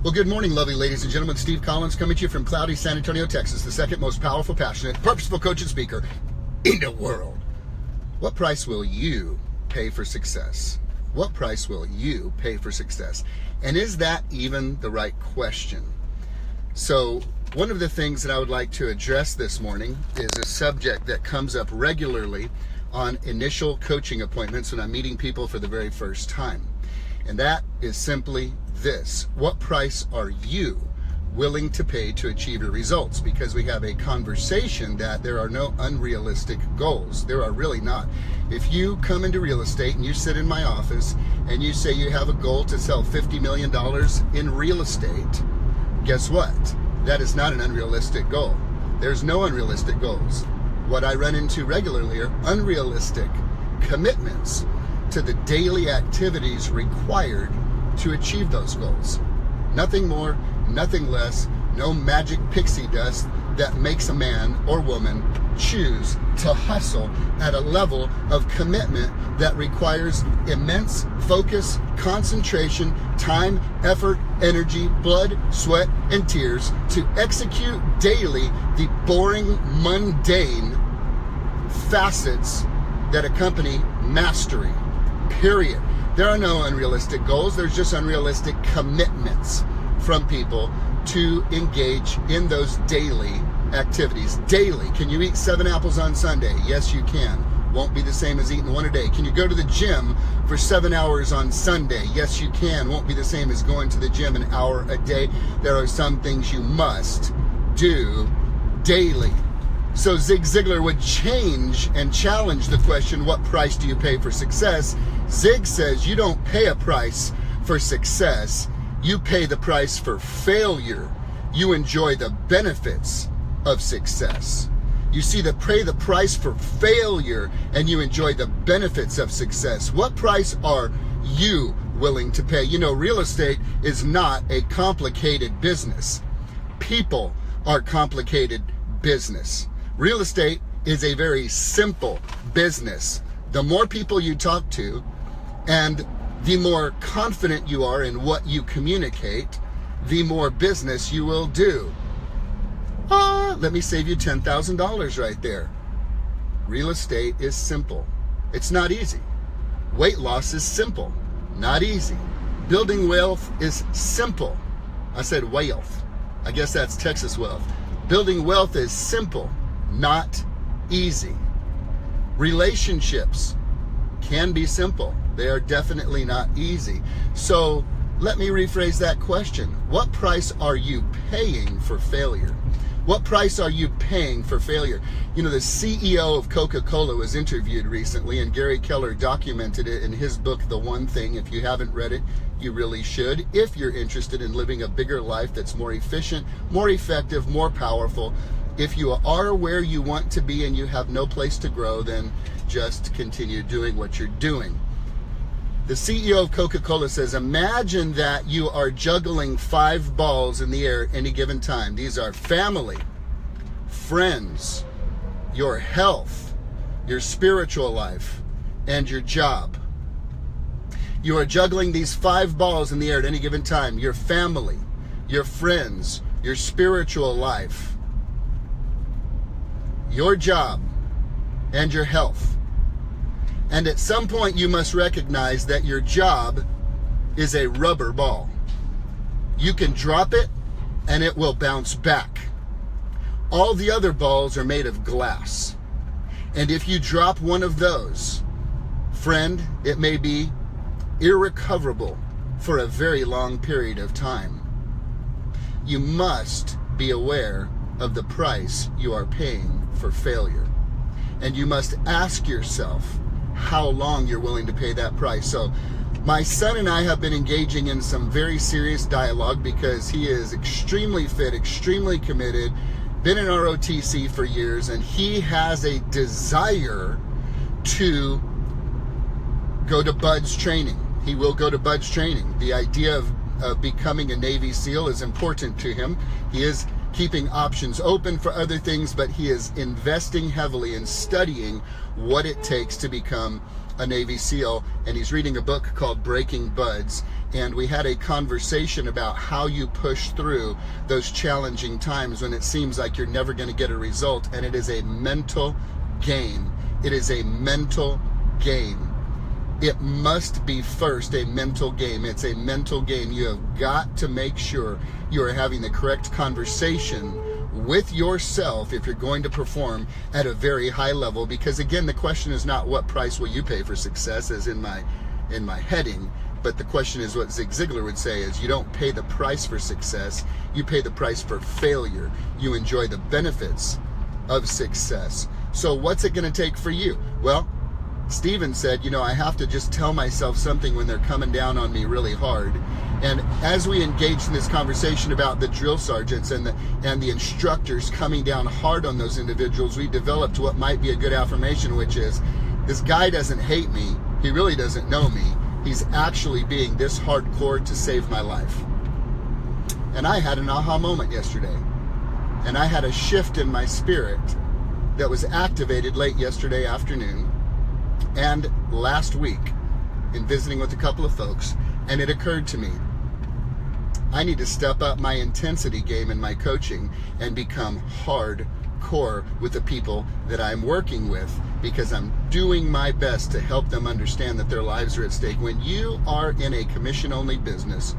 Well, good morning, lovely ladies and gentlemen. Steve Collins coming to you from cloudy San Antonio, Texas, the second most powerful, passionate, purposeful coach and speaker in the world. What price will you pay for success? What price will you pay for success? And is that even the right question? So, one of the things that I would like to address this morning is a subject that comes up regularly on initial coaching appointments when I'm meeting people for the very first time. And that is simply this: what price are you willing to pay to achieve your results? Because we have a conversation that there are no unrealistic goals. There are really not. If you come into real estate and you sit in my office and you say you have a goal to sell $50 million in real estate, guess what? That is not an unrealistic goal. There's no unrealistic goals. What I run into regularly are unrealistic commitments to the daily activities required to achieve those goals. Nothing more, nothing less, no magic pixie dust that makes a man or woman choose to hustle at a level of commitment that requires immense focus, concentration, time, effort, energy, blood, sweat, and tears to execute daily the boring, mundane facets that accompany mastery. Period. There are no unrealistic goals. There's just unrealistic commitments from people to engage in those daily activities. Daily. Can you eat 7 apples on Sunday? Yes, you can. Won't be the same as eating one a day. Can you go to the gym for 7 hours on Sunday? Yes, you can. Won't be the same as going to the gym an hour a day. There are some things you must do daily. So Zig Ziglar would change and challenge the question, what price do you pay for success? Zig says you don't pay a price for success. You pay the price for failure. You enjoy the benefits of success. You see, pay the price for failure and you enjoy the benefits of success. What price are you willing to pay? You know, real estate is not a complicated business. People are complicated business. Real estate is a very simple business. The more people you talk to and the more confident you are in what you communicate, the more business you will do. Let me save you $10,000 right there. Real estate is simple. It's not easy. Weight loss is simple, not easy. Building wealth is simple. I said wealth. I guess that's Texas wealth. Building wealth is simple, not easy. Relationships can be simple. They are definitely not easy. So let me rephrase that question. What price are you paying for failure? What price are you paying for failure? You know, the CEO of Coca-Cola was interviewed recently, and Gary Keller documented it in his book, The One Thing. If you haven't read it, you really should. If you're interested in living a bigger life that's more efficient, more effective, more powerful, if you are where you want to be and you have no place to grow, then just continue doing what you're doing. The CEO of Coca-Cola says, imagine that you are juggling 5 balls in the air at any given time. These are family, friends, your health, your spiritual life, and your job. You are juggling these 5 balls in the air at any given time. Your family, your friends, your spiritual life, your job, and your health. And at some point you must recognize that your job is a rubber ball. You can drop it and it will bounce back. All the other balls are made of glass. And if you drop one of those, friend, it may be irrecoverable for a very long period of time. You must be aware of the price you are paying for failure. And you must ask yourself how long you're willing to pay that price. So my son and I have been engaging in some very serious dialogue because he is extremely fit, extremely committed, been in ROTC for years, and he has a desire to go to BUD/S training. He will go to BUD/S training. The idea of becoming a Navy SEAL is important to him. He is keeping options open for other things, but he is investing heavily in studying what it takes to become a Navy SEAL, and he's reading a book called Breaking Buds. And we had a conversation about how you push through those challenging times when it seems like you're never going to get a result. And it is a mental game. It is a mental game. It must be first a mental game. It's a mental game. You have got to make sure you are having the correct conversation with yourself if you're going to perform at a very high level. Because again, the question is not what price will you pay for success, as in my heading, but the question is what Zig Ziglar would say is you don't pay the price for success, you pay the price for failure. You enjoy the benefits of success. So what's it going to take for you? Well, Stephen said, I have to just tell myself something when they're coming down on me really hard. And as we engaged in this conversation about the drill sergeants and the instructors coming down hard on those individuals, we developed what might be a good affirmation, which is, this guy doesn't hate me. He really doesn't know me. He's actually being this hardcore to save my life. And I had an aha moment yesterday. And I had a shift in my spirit that was activated late yesterday afternoon and last week in visiting with a couple of folks. And it occurred to me, I need to step up my intensity game in my coaching and become hardcore with the people that I'm working with, because I'm doing my best to help them understand that their lives are at stake. When you are in a commission-only business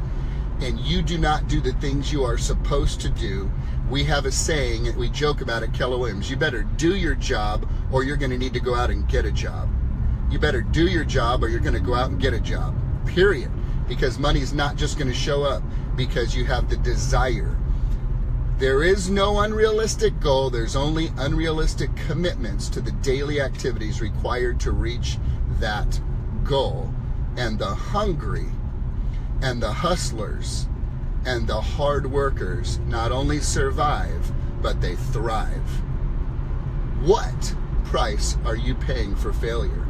and you do not do the things you are supposed to do, we have a saying that we joke about at Keller Williams: you better do your job or you're going to need to go out and get a job. You better do your job or you're going to go out and get a job, period. Because money's not just going to show up because you have the desire. There is no unrealistic goal. There's only unrealistic commitments to the daily activities required to reach that goal. And the hungry and the hustlers and the hard workers not only survive, but they thrive. What price are you paying for failure?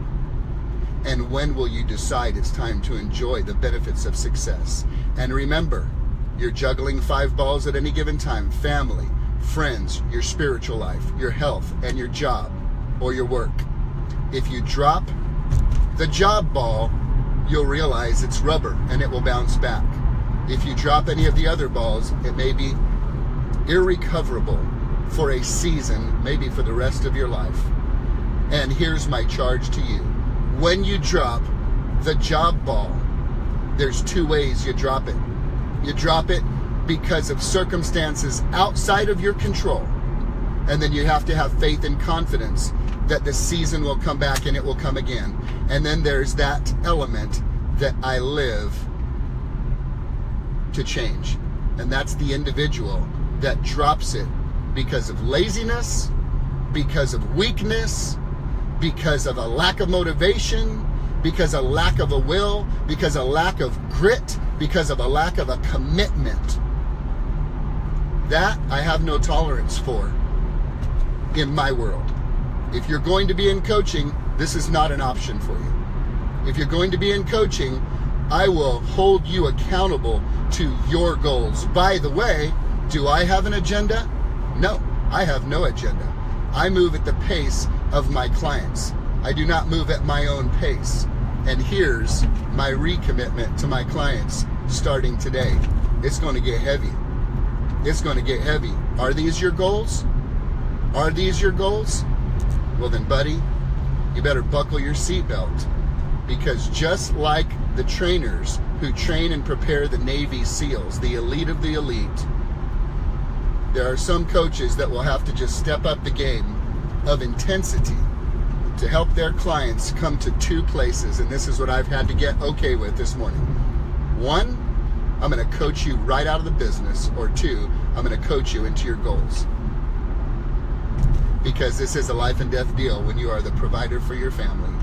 And when will you decide it's time to enjoy the benefits of success? And remember, you're juggling 5 balls at any given time: family, friends, your spiritual life, your health, and your job or your work. If you drop the job ball, you'll realize it's rubber and it will bounce back. If you drop any of the other balls, it may be irrecoverable for a season, maybe for the rest of your life. And here's my charge to you. When you drop the job ball, there's 2 ways you drop it. You drop it because of circumstances outside of your control. And then you have to have faith and confidence that the season will come back and it will come again. And then there's that element that I live to change. And that's the individual that drops it because of laziness, because of weakness, because of a lack of motivation, because of a lack of a will, because of a lack of grit, because of a lack of a commitment. That I have no tolerance for in my world. If you're going to be in coaching, this is not an option for you. If you're going to be in coaching, I will hold you accountable to your goals. By the way, do I have an agenda? No, I have no agenda. I move at the pace of my clients. I do not move at my own pace. And here's my recommitment to my clients starting today. It's going to get heavy. It's going to get heavy. Are these your goals? Are these your goals? Well then, buddy, you better buckle your seatbelt, because just like the trainers who train and prepare the Navy SEALs, the elite of the elite, there are some coaches that will have to just step up the game of intensity to help their clients come to 2 places. And this is what I've had to get okay with this morning. 1, I'm going to coach you right out of the business. Or 2, I'm going to coach you into your goals. Because this is a life and death deal when you are the provider for your family.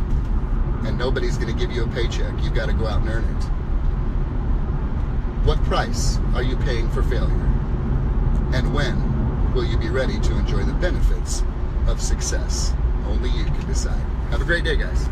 And nobody's going to give you a paycheck. You've got to go out and earn it. What price are you paying for failure? And when will you be ready to enjoy the benefits of success? Only you can decide. Have a great day, guys.